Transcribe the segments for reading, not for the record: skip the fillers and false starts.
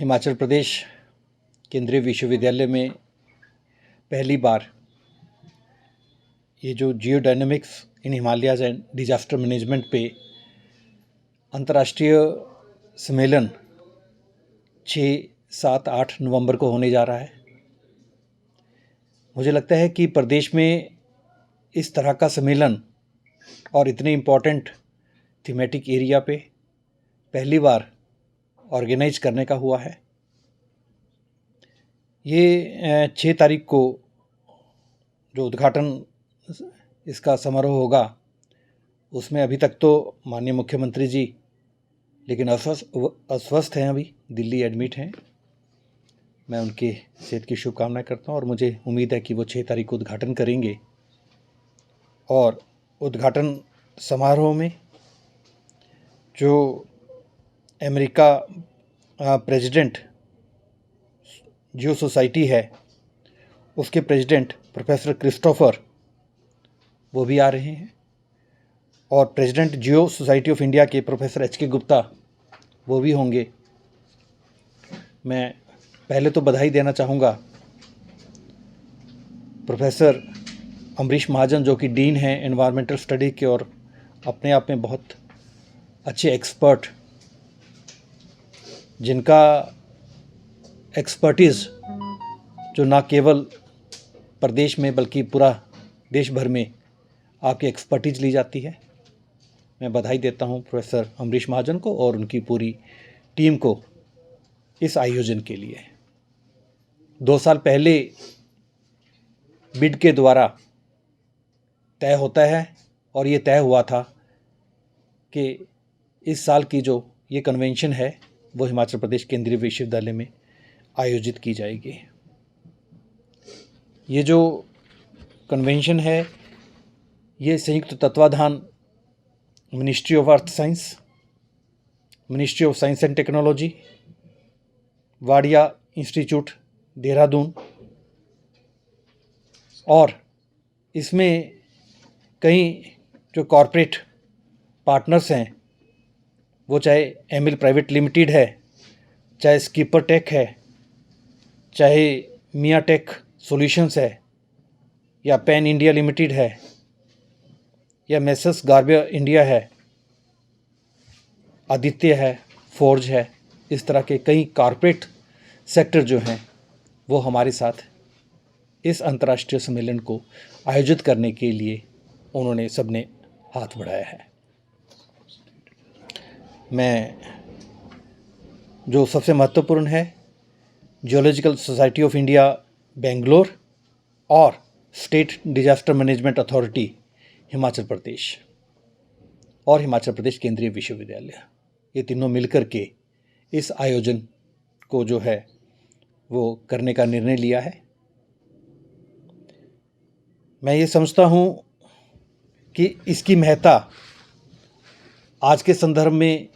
हिमाचल प्रदेश केंद्रीय विश्वविद्यालय में पहली बार ये जो जियोडायनेमिक्स इन हिमालयाज एंड डिजास्टर मैनेजमेंट पे अंतर्राष्ट्रीय सम्मेलन 6, 7, 8 नवंबर को होने जा रहा है। मुझे लगता है कि प्रदेश में इस तरह का सम्मेलन और इतने इम्पोर्टेंट थीमेटिक एरिया पे पहली बार ऑर्गेनाइज करने का हुआ है। ये 6 तारीख को जो उद्घाटन इसका समारोह होगा उसमें अभी तक तो माननीय मुख्यमंत्री जी लेकिन अस्वस्थ हैं, अभी दिल्ली एडमिट हैं। मैं उनकी सेहत की शुभकामनाएं करता हूं और मुझे उम्मीद है कि वो 6 तारीख को उद्घाटन करेंगे और उद्घाटन समारोह में जो अमेरिका प्रेसिडेंट जियो सोसाइटी है उसके प्रेसिडेंट प्रोफेसर क्रिस्टोफर वो भी आ रहे हैं और president Jio society of India के प्रोफेसर HK गुप्ता वो भी होंगे। मैं पहले तो बधाई देना चाहूँगा प्रोफेसर अमरीश महाजन जो कि डीन हैं एनवायरमेंटल स्टडी के और अपने आप में बहुत अच्छे एक्सपर्ट, जिनका एक्सपर्टीज़ जो ना केवल प्रदेश में बल्कि पूरा देश भर में आपकी एक्सपर्टीज़ ली जाती है। मैं बधाई देता हूं प्रोफेसर अमरीश महाजन को और उनकी पूरी टीम को इस आयोजन के लिए। 2 साल पहले बिड के द्वारा तय होता है और ये तय हुआ था कि इस साल की जो ये कन्वेंशन है वो हिमाचल प्रदेश केंद्रीय विश्वविद्यालय में आयोजित की जाएगी। ये जो कन्वेंशन है ये संयुक्त तत्वाधान ministry of earth science, ministry of science and technology, Wadia institute Dehradun और इसमें कई जो कॉरपोरेट पार्टनर्स हैं वो चाहे एमिल प्राइवेट लिमिटेड है, चाहे स्कीपर टेक है, चाहे मियाँ टेक सॉल्यूशंस है या पैन इंडिया लिमिटेड है या मेसर्स गार्बिया इंडिया है, आदित्य है, फोर्ज है, इस तरह के कई कॉरपोरेट सेक्टर जो हैं वो हमारे साथ इस अंतर्राष्ट्रीय सम्मेलन को आयोजित करने के लिए उन्होंने सबने हाथ बढ़ाया है। मैं जो सबसे महत्वपूर्ण है Geological Society of India Bangalore और State Disaster Management Authority Himachal Pradesh और हिमाचल प्रदेश केंद्रीय विश्वविद्यालय, ये तीनों मिलकर के इस आयोजन को जो है वो करने का निर्णय लिया है। मैं ये समझता हूँ कि इसकी महत्ता आज के संदर्भ में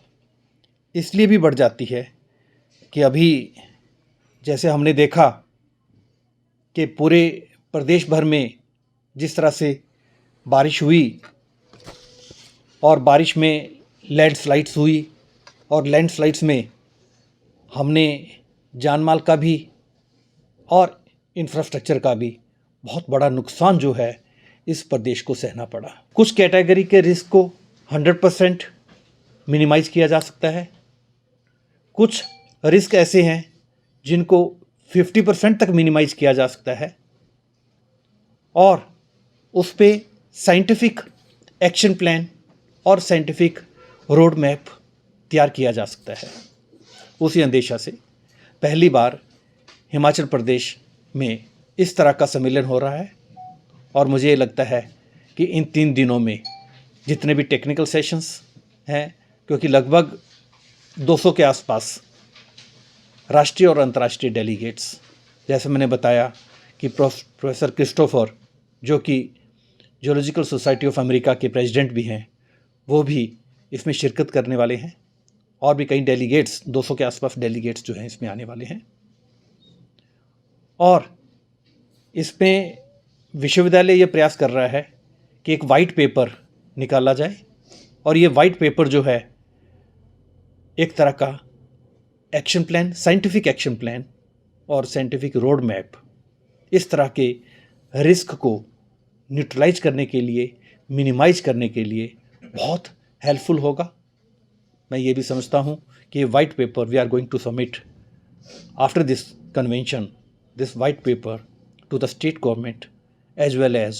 इसलिए भी बढ़ जाती है कि अभी जैसे हमने देखा कि पूरे प्रदेश भर में जिस तरह से बारिश हुई और बारिश में लैंडस्लाइड्स हुई और लैंडस्लाइड्स में हमने जानमाल का भी और इंफ्रास्ट्रक्चर का भी बहुत बड़ा नुकसान जो है इस प्रदेश को सहना पड़ा। कुछ कैटेगरी के रिस्क को 100% मिनिमाइज़ किया जा सकता है, कुछ रिस्क ऐसे हैं जिनको 50% तक मिनिमाइज़ किया जा सकता है और उस पे साइंटिफिक एक्शन प्लान और साइंटिफिक रोड मैप तैयार किया जा सकता है। उसी अंदेशा से पहली बार हिमाचल प्रदेश में इस तरह का सम्मेलन हो रहा है और मुझे ये लगता है कि इन 3 दिनों में जितने भी टेक्निकल सेशंस हैं, क्योंकि लगभग 200 के आसपास राष्ट्रीय और अंतर्राष्ट्रीय डेलीगेट्स, जैसे मैंने बताया कि प्रोफेसर क्रिस्टोफर जो कि जियोलॉजिकल सोसाइटी ऑफ अमेरिका के प्रेसिडेंट भी हैं वो भी इसमें शिरकत करने वाले हैं और भी कई डेलीगेट्स 200 के आसपास डेलीगेट्स जो हैं इसमें आने वाले हैं। और इसमें विश्वविद्यालय ये प्रयास कर रहा है कि एक वाइट पेपर निकाला जाए और ये वाइट पेपर जो है एक तरह का action plan, scientific action plan और साइंटिफिक रोड मैप इस तरह के रिस्क को न्यूट्रलाइज करने के लिए, मिनिमाइज करने के लिए बहुत हेल्पफुल होगा। मैं ये भी समझता हूँ कि ये white paper we are going to submit after this convention, this white paper to the state government as well as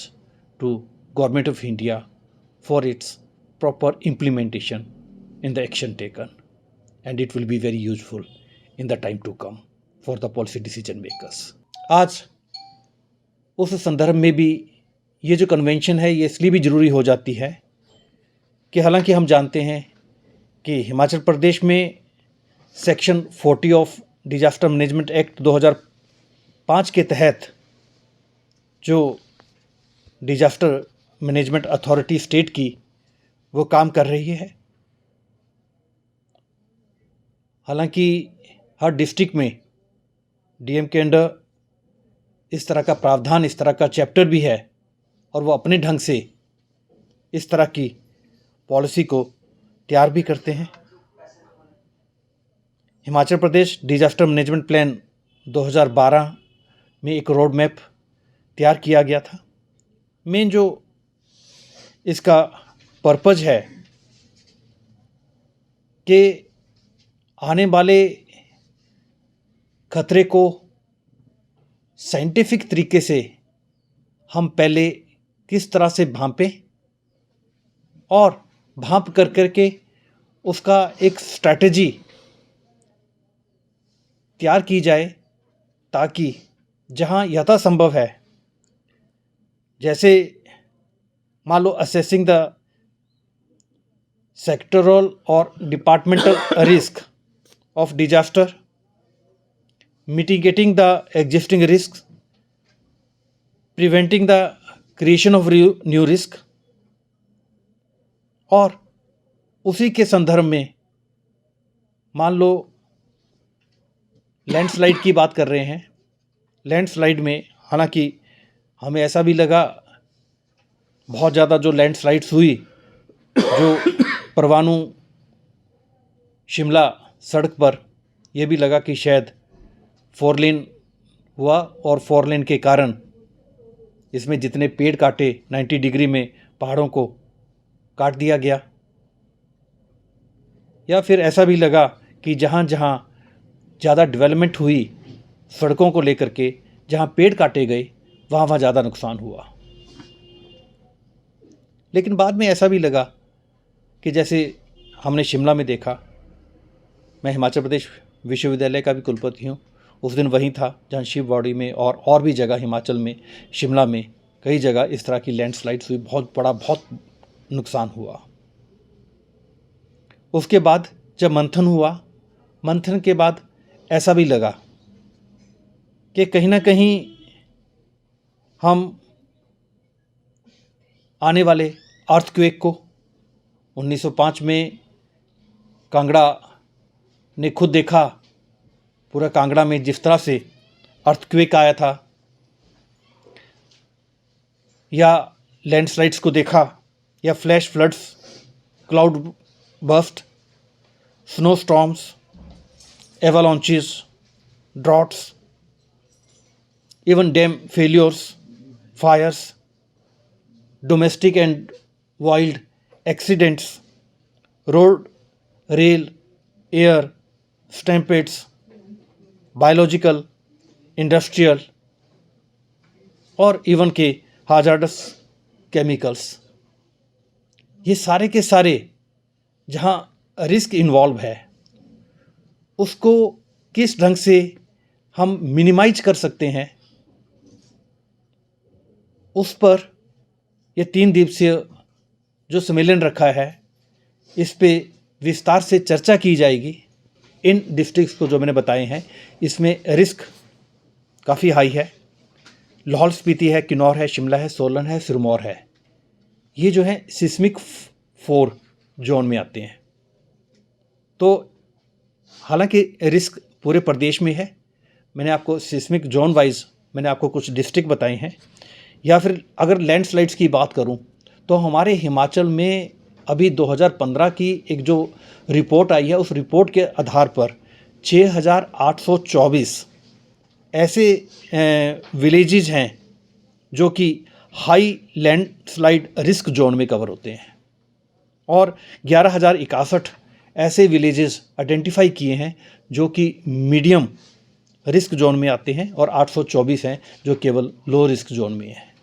to Government of India for its proper implementation in the action taken, and it will be very useful in the time to come for the policy decision makers. आज उस संदर्भ में भी ये जो convention है ये इसलिए भी ज़रूरी हो जाती है कि हालांकि हम जानते हैं कि हिमाचल प्रदेश में section 40 of disaster management act 2005 के तहत जो डिजास्टर मैनेजमेंट अथॉरिटी स्टेट की वो काम कर रही है। हालांकि हर डिस्ट्रिक्ट में डीएम के अंडर इस तरह का प्रावधान, इस तरह का चैप्टर भी है और वो अपने ढंग से इस तरह की पॉलिसी को तैयार भी करते हैं। Himachal Pradesh disaster management plan 2012 में एक रोड मैप तैयार किया गया था। मेन जो इसका पर्पज़ है कि आने वाले खतरे को साइंटिफिक तरीके से हम पहले किस तरह से भांपें और भांप कर करके उसका एक स्ट्रैटेजी तैयार की जाए ताकि जहां यथासंभव है, जैसे मान लो असेसिंग द सेक्टरल और departmental risk of disaster, mitigating the existing risk, preventing the creation of new risk, और उसी के संदर्भ में मान लो लैंडस्लाइड की बात कर रहे हैं। लैंडस्लाइड में हालांकि हमें ऐसा भी लगा बहुत ज़्यादा जो लैंडस्लाइड्स हुई, जो परवाणू शिमला सड़क पर, यह भी लगा कि शायद 4 लेन हुआ और 4 लेन के कारण इसमें जितने पेड़ काटे 90 डिग्री में पहाड़ों को काट दिया गया। या फिर ऐसा भी लगा कि जहाँ जहाँ ज़्यादा डेवलपमेंट हुई सड़कों को लेकर के, जहाँ पेड़ काटे गए वहाँ वहाँ ज़्यादा नुकसान हुआ। लेकिन बाद में ऐसा भी लगा कि जैसे हमने शिमला में देखा, मैं हिमाचल प्रदेश विश्वविद्यालय का भी कुलपति हूँ, उस दिन वहीं था जहाँ शिववाड़ी में और भी जगह हिमाचल में, शिमला में कई जगह इस तरह की लैंडस्लाइड्स हुई, बहुत नुकसान हुआ। उसके बाद जब मंथन हुआ, मंथन के बाद ऐसा भी लगा कि कहीं ना कहीं हम आने वाले अर्थक्वेक को 1905 में कांगड़ा ने खुद देखा, पूरा कांगड़ा में जिस तरह से अर्थक्वेक आया था, या लैंडस्लाइड्स को देखा, या flash floods, cloud burst, snow storms, avalanches, droughts, even dam failures, fires, domestic and wild accidents, road, rail, air, stampedes, biological, industrial और इवन के hazardous chemicals, ये सारे के सारे जहाँ रिस्क इन्वॉल्व है उसको किस ढंग से हम मिनिमाइज कर सकते हैं, उस पर यह 3 दिवसीय जो सम्मेलन रखा है इस पे विस्तार से चर्चा की जाएगी। इन डिस्ट्रिक्ट्स को जो मैंने बताए हैं इसमें रिस्क काफ़ी हाई है। लाहौल स्पीति है, किन्नौर है, शिमला है, सोलन है, सिरमौर है। ये जो है सिस्मिक 4 जोन में आते हैं। तो हालांकि रिस्क पूरे प्रदेश में है, मैंने आपको सिस्मिक जोन वाइज मैंने आपको कुछ डिस्ट्रिक्ट बताए हैं। या फिर अगर लैंडस्लाइड्स की बात करूं तो हमारे हिमाचल में अभी 2015 की एक जो रिपोर्ट आई है उस रिपोर्ट के आधार पर 6,824 ऐसे विलेजेस हैं जो कि हाई लैंडस्लाइड रिस्क जोन में कवर होते हैं और 11,061 ऐसे विलेजेस आइडेंटिफाई किए हैं जो कि मीडियम रिस्क जोन में आते हैं और 824 हैं जो केवल लो रिस्क जोन में हैं।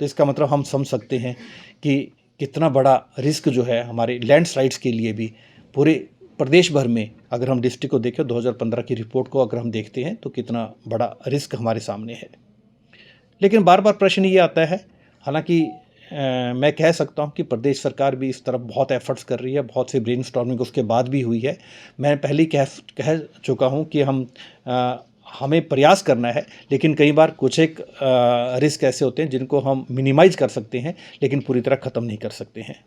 तो इसका मतलब हम समझ सकते हैं कि कितना बड़ा रिस्क जो है हमारे लैंडस्लाइड्स के लिए भी पूरे प्रदेश भर में, अगर हम डिस्ट्रिक्ट को देखें 2015 की रिपोर्ट को अगर हम देखते हैं तो कितना बड़ा रिस्क हमारे सामने है। लेकिन बार बार प्रश्न ये आता है, हालांकि मैं कह सकता हूं कि प्रदेश सरकार भी इस तरफ बहुत एफर्ट्स कर रही है, बहुत सी ब्रेनस्टॉर्मिंग उसके बाद भी हुई है। मैं पहले कह चुका हूं कि हमें प्रयास करना है, लेकिन कई बार कुछ एक रिस्क ऐसे होते हैं जिनको हम मिनिमाइज कर सकते हैं लेकिन पूरी तरह ख़त्म नहीं कर सकते हैं।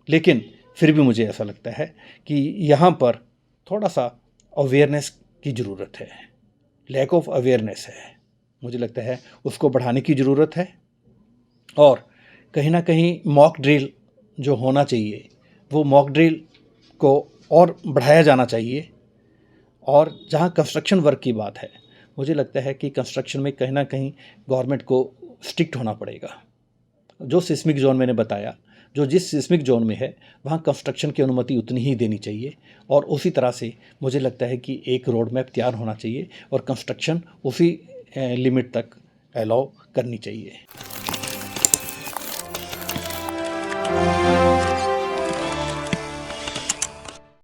लेकिन फिर भी मुझे ऐसा लगता है कि यहाँ पर थोड़ा सा अवेयरनेस की ज़रूरत है, लैक ऑफ अवेयरनेस है, मुझे लगता है उसको बढ़ाने की ज़रूरत है। और कहीं ना कहीं मॉक ड्रिल जो होना चाहिए वो मॉक ड्रिल को और बढ़ाया जाना चाहिए। और जहाँ कंस्ट्रक्शन वर्क की बात है, मुझे लगता है कि कंस्ट्रक्शन में कहीं ना कहीं गवर्नमेंट को स्ट्रिक्ट होना पड़ेगा। जो सिस्मिक जोन मैंने बताया, जो जिस सिस्मिक जोन में है वहाँ कंस्ट्रक्शन की अनुमति उतनी ही देनी चाहिए और उसी तरह से मुझे लगता है कि एक रोड मैप तैयार होना चाहिए और कंस्ट्रक्शन उसी लिमिट तक अलाउ करनी चाहिए।